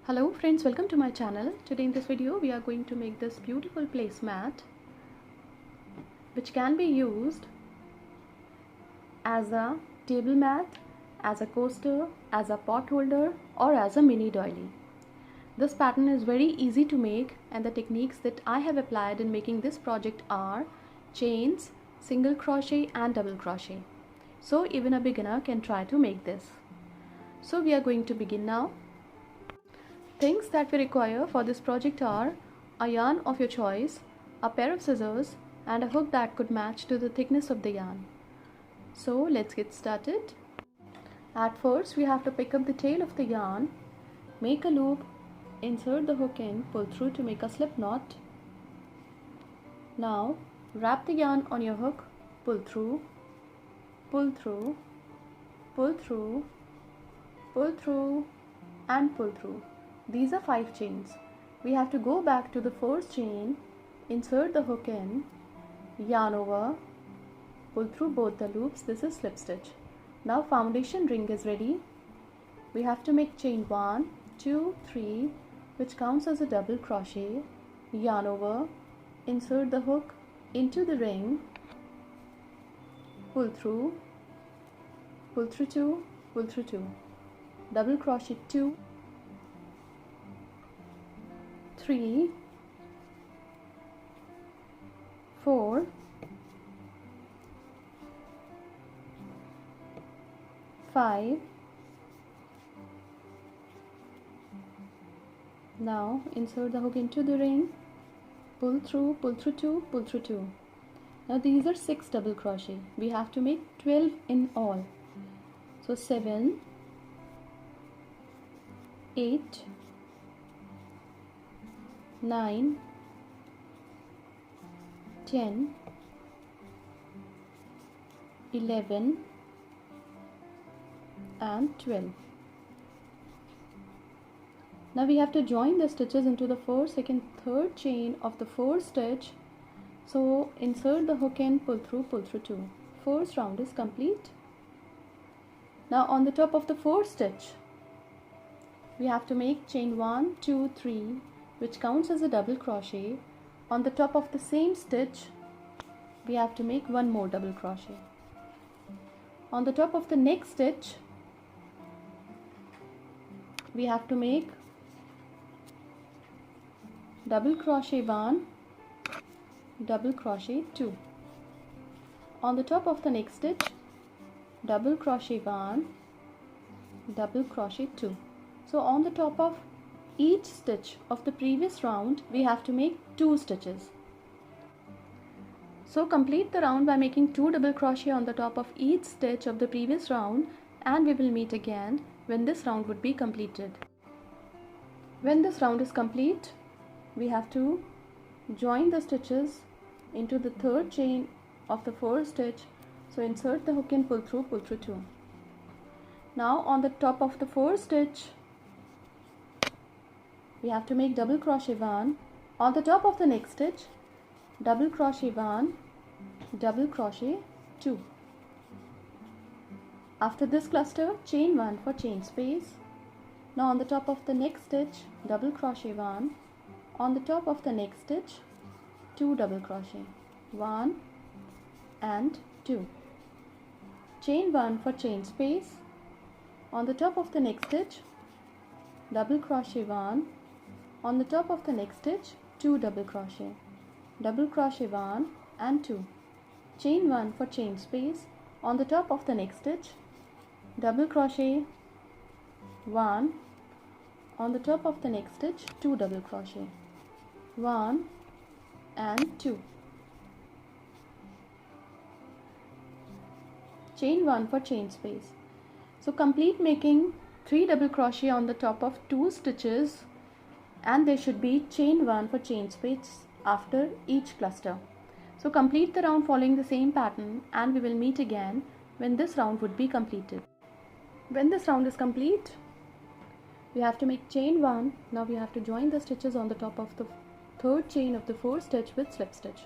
Hello friends, welcome to my channel. Today in this video we are going to make this beautiful placemat which can be used as a table mat, as a coaster, as a pot holder or as a mini doily. This pattern is very easy to make and the techniques that I have applied in making this project are chains, single crochet and double crochet. So even a beginner can try to make this. So we are going to begin now. Things that we require for this project are a yarn of your choice, a pair of scissors and a hook that could match to the thickness of the yarn. So let's get started. At first we have to pick up the tail of the yarn, make a loop, insert the hook in, pull through to make a slip knot. Now wrap the yarn on your hook, pull through, pull through, pull through, pull through and pull through. These are 5 chains. We have to go back to the first chain, insert the hook in, yarn over, pull through both the loops. This is slip stitch. Now foundation ring is ready. We have to make chain 1, 2, 3 which counts as a double crochet, yarn over, insert the hook into the ring, pull through 2, pull through 2, double crochet 2, 3, 4, 5. Now insert the hook into the ring, pull through 2, pull through 2. Now these are 6 double crochet. We have to make 12 in all. So 7, 8, 9, 10, 11 and 12. Now we have to join the stitches into the first, second, third chain of the first stitch. So insert the hook in, pull through 2. First round is complete. Now on the top of the first stitch we have to make chain 1, 2, 3 which counts as a double crochet. On the top of the same stitch we have to make one more double crochet. On the top of the next stitch we have to make double crochet 1, double crochet 2. On the top of the next stitch double crochet 1, double crochet 2. So on the top of each stitch of the previous round we have to make 2 stitches. So complete the round by making 2 double crochet on the top of each stitch of the previous round and we will meet again when this round would be completed. When this round is complete we have to join the stitches into the third chain of the first stitch. So insert the hook and pull through 2. Now on the top of the first stitch we have to make double crochet 1. On the top of the next stitch double crochet 1, double crochet 2. After this cluster chain 1 for chain space. Now on the top of the next stitch double crochet 1, on the top of the next stitch 2 double crochet, 1 and 2. Chain 1 for chain space. On the top of the next stitch double crochet 1, on the top of the next stitch 2 double crochet, double crochet 1 and 2. Chain 1 for chain space. On the top of the next stitch double crochet 1, on the top of the next stitch 2 double crochet, 1 and 2. Chain 1 for chain space. So complete making 3 double crochet on the top of 2 stitches and there should be chain 1 for chain space after each cluster. So complete the round following the same pattern and we will meet again when this round would be completed. When this round is complete we have to make chain 1. Now we have to join the stitches on the top of the third chain of the first stitch with slip stitch.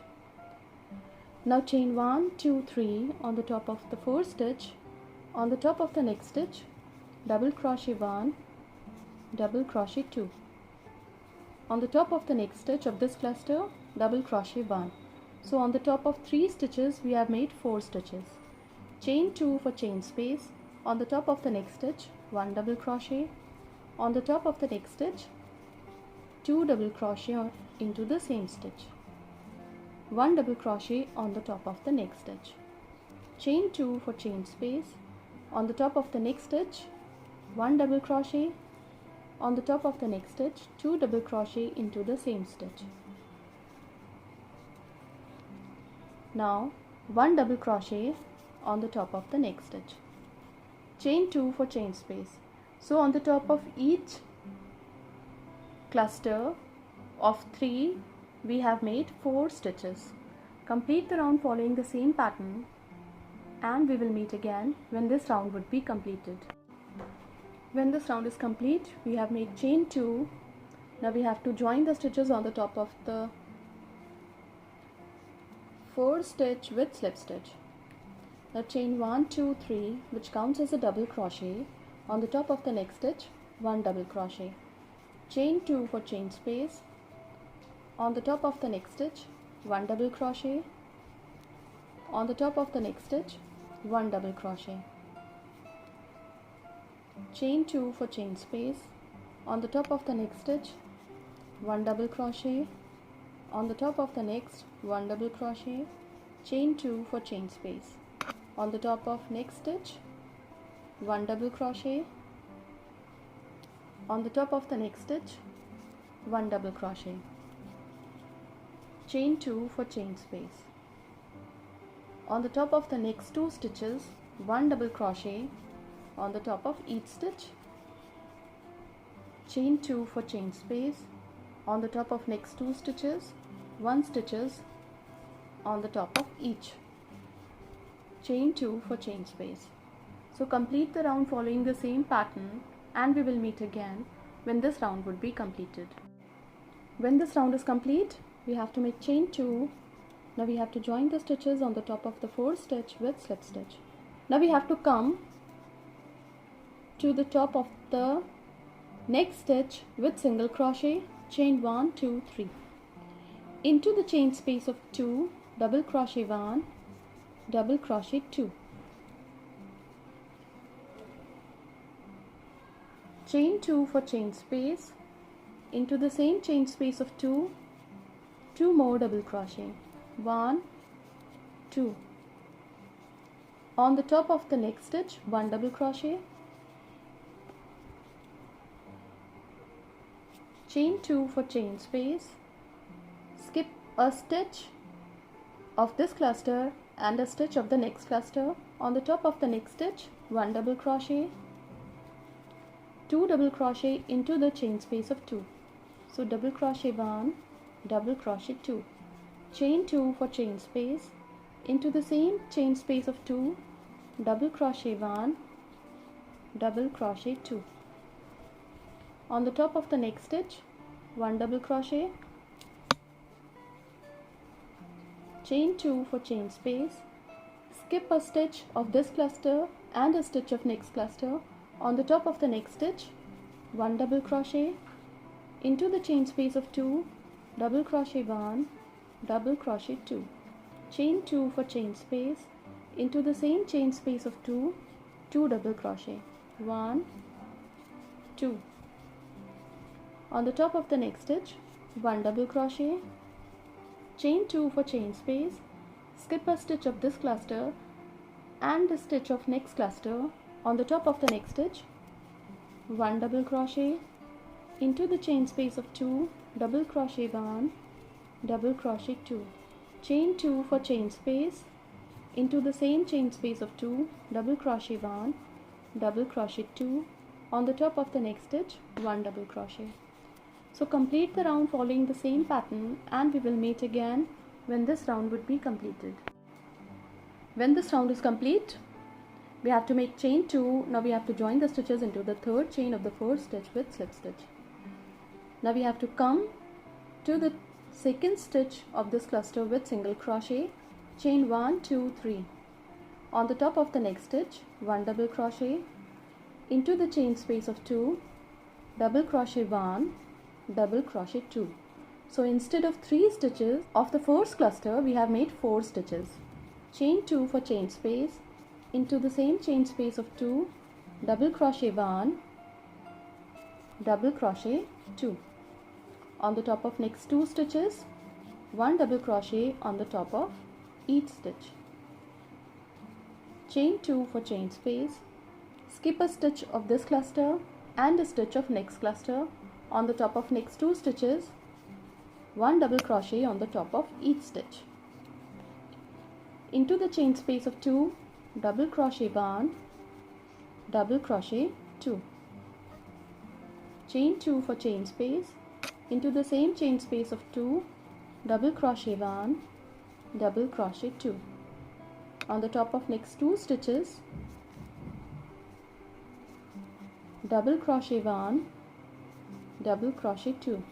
Now chain 1, 2, 3 on the top of the first stitch. On the top of the next stitch double crochet 1, double crochet 2. On the top of the next stitch of this cluster, double crochet 1. So on the top of 3 stitches we have made 4 stitches. Chain 2 for chain space. On the top of the next stitch, 1 double crochet. On the top of the next stitch, 2 double crochet into the same stitch. 1 double crochet on the top of the next stitch. Chain 2 for chain space. On the top of the next stitch, 1 double crochet. On the top of the next stitch, 2 double crochet into the same stitch. Now 1 double crochet on the top of the next stitch. Chain 2 for chain space. So on the top of each cluster of 3 we have made 4 stitches. Complete the round following the same pattern, and we will meet again when this round would be completed. When this round is complete, we have made chain 2. Now we have to join the stitches on the top of the 4 stitch with slip stitch. Now chain 1, 2, 3, which counts as a double crochet. On the top of the next stitch, 1 double crochet. Chain 2 for chain space. On the top of the next stitch, 1 double crochet. On the top of the next stitch, 1 double crochet. Chain 2 for chain space. On the top of the next stitch, 1 double crochet. On the top of the next, 1 double crochet. Chain 2 for chain space. On the top of next stitch, 1 double crochet. On the top of the next stitch, 1 double crochet. Chain 2 for chain space. On the top of the next 2 stitches, 1 double crochet on the top of each stitch. Chain 2 for chain space. On the top of next 2 stitches, 1 stitches on the top of each. Chain 2 for chain space. So complete the round following the same pattern, and we will meet again when this round would be completed. When this round is complete, we have to make chain 2. Now we have to join the stitches on the top of the 4 stitch with slip stitch. Now we have to come to the top of the next stitch with single crochet, chain 1, 2, 3. Into the chain space of 2, double crochet 1, double crochet 2. Chain 2 for chain space. Into the same chain space of 2, 2 more double crochet, 1, 2. On the top of the next stitch, 1 double crochet. Chain 2 for chain space. Skip a stitch of this cluster and a stitch of the next cluster. On the top of the next stitch, 1 double crochet, 2 double crochet into the chain space of 2. So double crochet 1, double crochet 2. Chain 2 for chain space. Into the same chain space of 2, double crochet 1, double crochet 2. On the top of the next stitch, 1 double crochet. Chain 2 for chain space. Skip a stitch of this cluster and a stitch of next cluster. On the top of the next stitch, 1 double crochet. Into the chain space of 2, double crochet 1, double crochet 2. Chain 2 for chain space. Into the same chain space of 2, 2 double crochet, 1, 2. On the top of the next stitch, 1 double crochet. Chain 2 for chain space. Skip a stitch of this cluster and a stitch of next cluster. On the top of the next stitch, 1 double crochet. Into the chain space of 2, double crochet 1, double crochet 2. Chain 2 for chain space. Into the same chain space of 2, double crochet 1, double crochet 2. On the top of the next stitch, 1 double crochet. So complete the round following the same pattern, and we will meet again when this round would be completed. When this round is complete, we have to make chain 2. Now we have to join the stitches into the third chain of the first stitch with slip stitch. Now we have to come to the second stitch of this cluster with single crochet, chain 1, 2, 3. On the top of the next stitch, 1 double crochet. Into the chain space of 2, double crochet 1, double crochet 2. So instead of 3 stitches of the first cluster, we have made 4 stitches. Chain 2 for chain space. Into the same chain space of 2, double crochet 1, double crochet 2. On the top of next 2 stitches, 1 double crochet on the top of each stitch. Chain 2 for chain space. Skip a stitch of this cluster and a stitch of next cluster. On the top of next 2 stitches, 1 double crochet on the top of each stitch. Into the chain space of 2, double crochet 1, double crochet 2. Chain 2 for chain space. Into the same chain space of 2, double crochet 1, double crochet 2. On the top of next 2 stitches, double crochet 1, double crochet 2.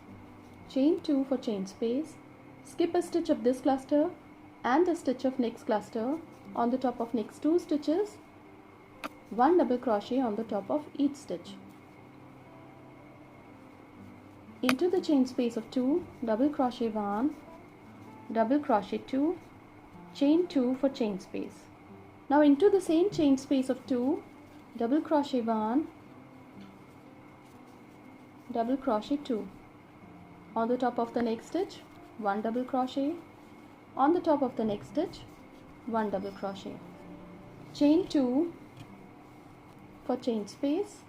Chain 2 for chain space. Skip a stitch of this cluster and a stitch of next cluster. On the top of next 2 stitches, 1 double crochet on the top of each stitch. Into the chain space of 2, double crochet 1, double crochet 2, chain 2 for chain space. Now into the same chain space of 2, double crochet 1, double crochet 2. On the top of the next stitch, 1 double crochet. On the top of the next stitch, 1 double crochet. Chain 2 for chain space.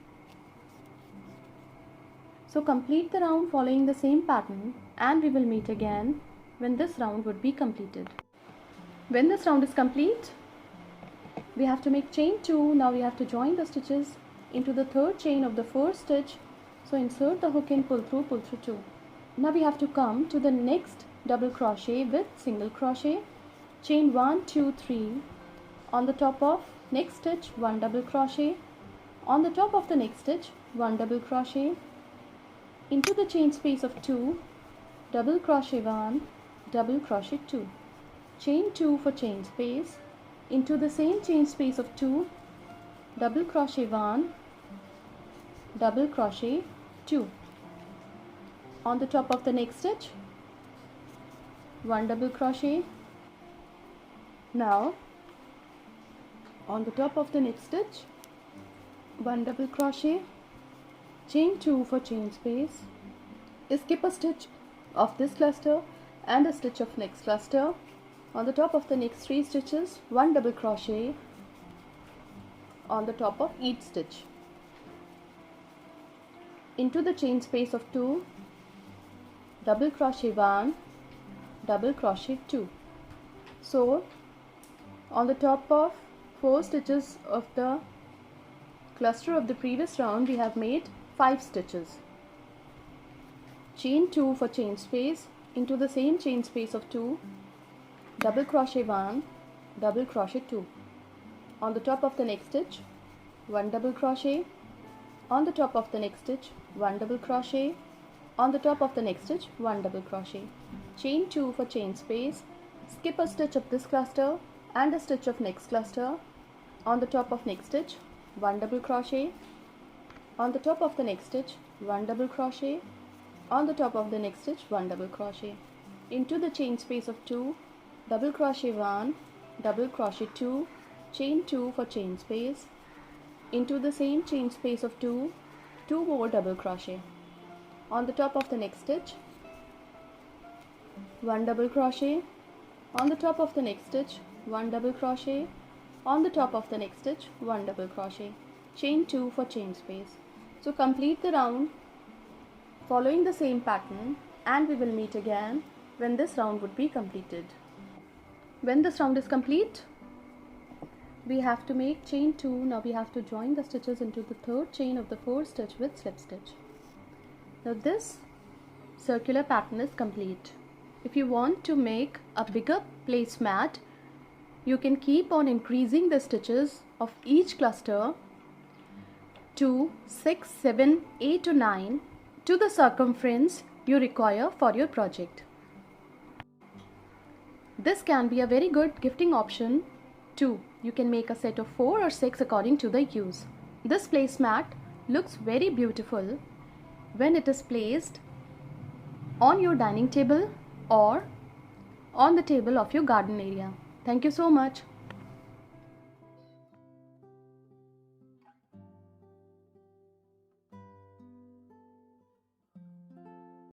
So complete the round following the same pattern, and we will meet again when this round would be completed. When this round is complete, we have to make chain 2. Now we have to join the stitches into the third chain of the first stitch. So insert the hook in, pull through 2. Now we have to come to the next double crochet with single crochet. Chain 1, 2, 3. On the top of next stitch, 1 double crochet. On the top of the next stitch, 1 double crochet. Into the chain space of 2, double crochet 1, double crochet 2. Chain 2 for chain space. Into the same chain space of 2, double crochet 1, double crochet 2. On the top of the next stitch, 1 double crochet. Now on the top of the next stitch, 1 double crochet, chain 2 for chain space. Skip a stitch of this cluster and a stitch of next cluster. On the top of the next 3 stitches, 1 double crochet on the top of each stitch. Into the chain space of 2, double crochet 1, double crochet 2. So on the top of 4 stitches of the cluster of the previous round, we have made 5 stitches. Chain 2 for chain space. Into the same chain space of 2, double crochet 1, double crochet 2. On the top of the next stitch, 1 double crochet. On the top of the next stitch, 1 double crochet. On the top of the next stitch, 1 double crochet. Chain 2 for chain space. Skip a stitch of this cluster and a stitch of next cluster. On the top of next stitch, 1 double crochet. On the top of the next stitch, 1 double crochet. On the top of the next stitch, 1 double crochet. Into the chain space of 2, double crochet 1, double crochet 2, chain 2 for chain space. Into the same chain space of 2, 2 more double crochet. On the top of the next stitch, 1 double crochet. On the top of the next stitch, 1 double crochet. On the top of the next stitch, 1 double crochet. Chain 2 for chain space. So complete the round following the same pattern, and we will meet again when this round would be completed. When this round is complete, we have to make chain 2. Now we have to join the stitches into the third chain of the first stitch with slip stitch. Now this circular pattern is complete. If you want to make a bigger placemat, you can keep on increasing the stitches of each cluster to 6, 7, 8 or 9 to the circumference you require for your project. This can be a very good gifting option too. You can make a set of 4 or 6 according to the use. This placemat looks very beautiful when it is placed on your dining table or on the table of your garden area. Thank you so much.